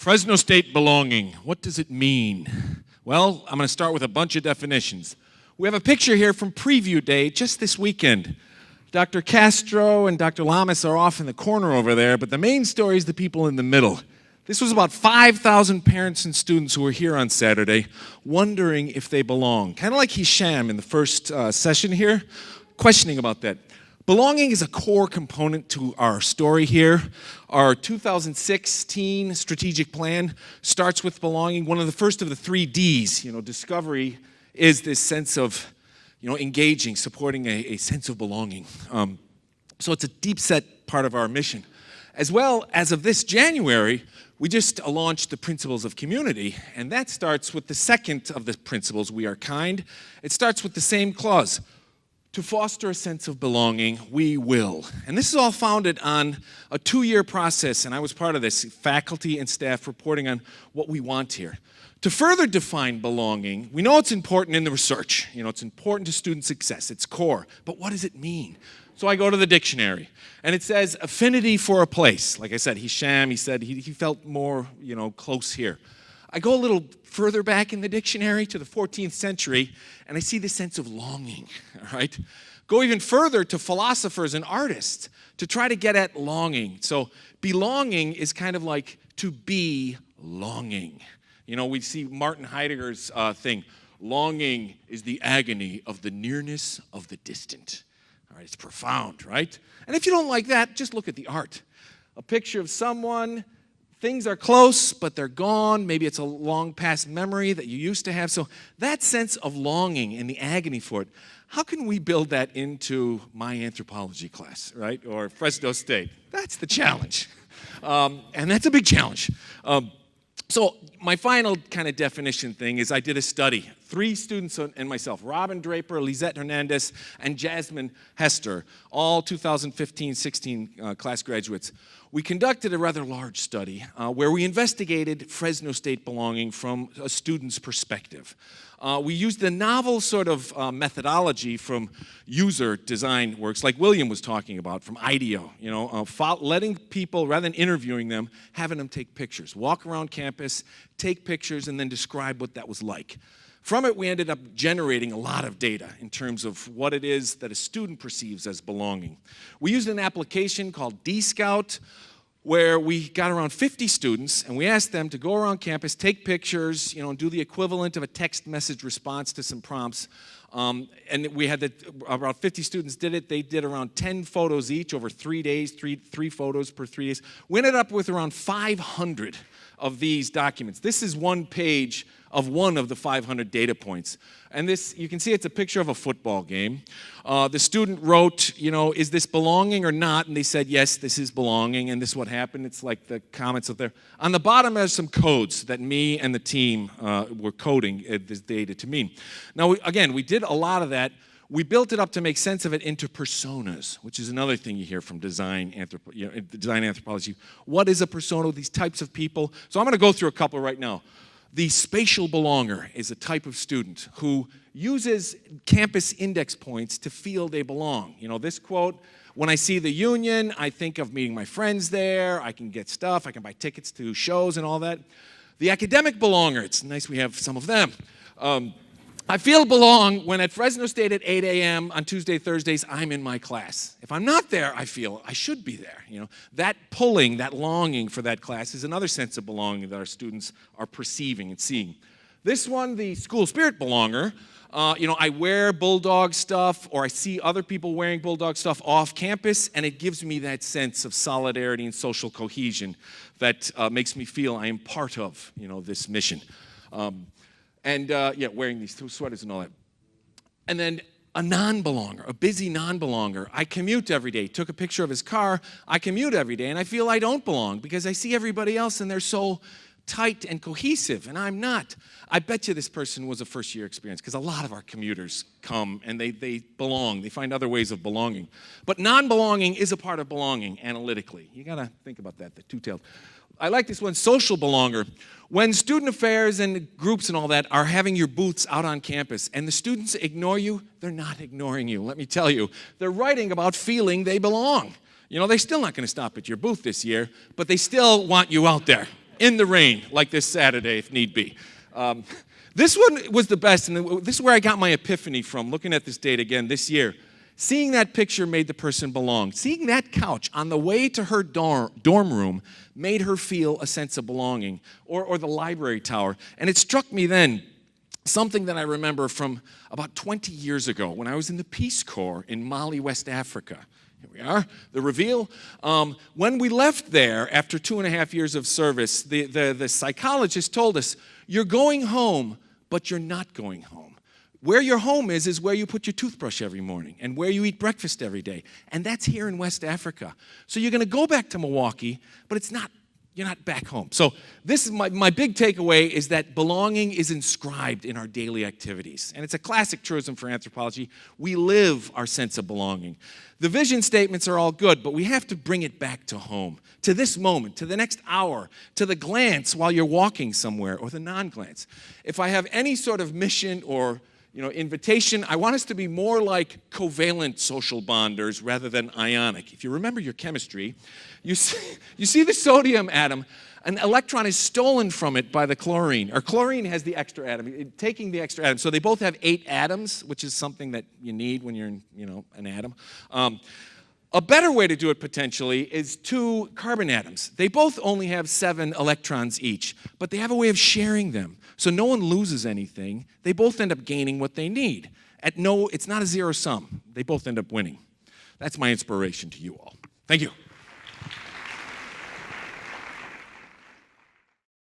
Fresno State belonging. What does it mean? Well, I'm going to start with a bunch of definitions. We have a picture here from preview day just this weekend. Dr. Castro and Dr. Lamas are off in the corner over there, but the main story is the people in the middle. This was about 5,000 parents and students who were here on Saturday wondering if they belong. Kind of like Hisham in the first session here, questioning about that. Belonging is a core component to our story here. Our 2016 strategic plan starts with belonging. One of the first of the 3 Ds, discovery, is this sense of, engaging, supporting a sense of belonging. So it's a deep-set part of our mission. As well, as of this January, we just launched the Principles of Community, and that starts with the second of the principles, we are kind. It starts with the same clause. To foster a sense of belonging, we will. And this is all founded on a 2-year process, and I was part of this, faculty and staff reporting on what we want here. To further define belonging, we know it's important in the research. It's important to student success. It's core. But what does it mean? So I go to the dictionary, and it says affinity for a place. Like I said, Hisham, he said he felt more, close here. I go a little further back in the dictionary to the 14th century, and I see the sense of longing, all right? Go even further to philosophers and artists to try to get at longing. So belonging is kind of like to be longing. We see Martin Heidegger's thing, longing is the agony of the nearness of the distant. All right, it's profound, right? And if you don't like that, just look at the art. A picture of someone. Things are close, but they're gone. Maybe it's a long past memory that you used to have. So that sense of longing and the agony for it, how can we build that into my anthropology class, right? Or Fresno State? That's the challenge. And that's a big challenge. So my final kind of definition thing is I did a study. 3 students and myself, Robin Draper, Lizette Hernandez, and Jasmine Hester, all 2015-16 class graduates. We conducted a rather large study where we investigated Fresno State belonging from a student's perspective. We used a novel sort of methodology from user design works, like William was talking about, from IDEO, letting people, rather than interviewing them, having them take pictures, walk around campus, take pictures, and then describe what that was like. From it, we ended up generating a lot of data in terms of what it is that a student perceives as belonging. We used an application called D-Scout, where we got around 50 students, and we asked them to go around campus, take pictures, and do the equivalent of a text message response to some prompts. And we had around 50 students did it. They did around 10 photos each over 3 days, three photos per 3 days. We ended up with around 500 of these documents. This is one page of one of the 500 data points. And this, you can see it's a picture of a football game. The student wrote, is this belonging or not? And they said, yes, this is belonging, and this is what happened. It's like the comments up there. On the bottom, there's some codes that me and the team were coding this data to mean. Now, again, we did a lot of that. We built it up to make sense of it into personas, which is another thing you hear from design anthropology. What is a persona? These types of people. So I'm going to go through a couple right now. The spatial belonger is a type of student who uses campus index points to feel they belong. This quote, when I see the Union, I think of meeting my friends there. I can get stuff. I can buy tickets to shows and all that. The academic belonger, it's nice we have some of them. I feel belong when at Fresno State at 8 a.m. on Tuesday, Thursdays, I'm in my class. If I'm not there, I feel I should be there. That pulling, that longing for that class is another sense of belonging that our students are perceiving and seeing. This one, the school spirit belonger, I wear Bulldog stuff, or I see other people wearing Bulldog stuff off campus, and it gives me that sense of solidarity and social cohesion that makes me feel I am part of, this mission. Wearing these 2 sweaters and all that. And then a non-belonger, a busy non-belonger. I commute every day. Took a picture of his car. I commute every day, and I feel I don't belong because I see everybody else, and they're so tight and cohesive, and I'm not. I bet you this person was a first-year experience because a lot of our commuters come, and they belong. They find other ways of belonging. But non-belonging is a part of belonging analytically. You got to think about that, the two-tailed. I like this one, social belonger. When student affairs and groups and all that are having your booths out on campus and the students ignore you, they're not ignoring you, let me tell you. They're writing about feeling they belong. They're still not going to stop at your booth this year, but they still want you out there. in the rain, like this Saturday, if need be. This one was the best, and this is where I got my epiphany from, looking at this date again this year. Seeing that picture made the person belong. Seeing that couch on the way to her dorm room made her feel a sense of belonging, or the library tower. And it struck me then, something that I remember from about 20 years ago when I was in the Peace Corps in Mali, West Africa. Here we are, the reveal. When we left there after 2.5 years of service, the psychologist told us, you're going home, but you're not going home. Where your home is where you put your toothbrush every morning and where you eat breakfast every day. And that's here in West Africa. So you're going to go back to Milwaukee, but you're not back home. So this is my big takeaway is that belonging is inscribed in our daily activities. And it's a classic truism for anthropology. We live our sense of belonging. The vision statements are all good, but we have to bring it back to home, to this moment, to the next hour, to the glance while you're walking somewhere, or the non-glance. If I have any sort of mission or invitation, I want us to be more like covalent social bonders rather than ionic. If you remember your chemistry, you see the sodium atom, an electron is stolen from it by the chlorine, or chlorine has the extra atom, taking the extra atom. So they both have 8 atoms, which is something that you need when you're in, an atom. A better way to do it potentially is 2 carbon atoms. They both only have 7 electrons each, but they have a way of sharing them. So no one loses anything. They both end up gaining what they need. It's not a zero sum. They both end up winning. That's my inspiration to you all. Thank you.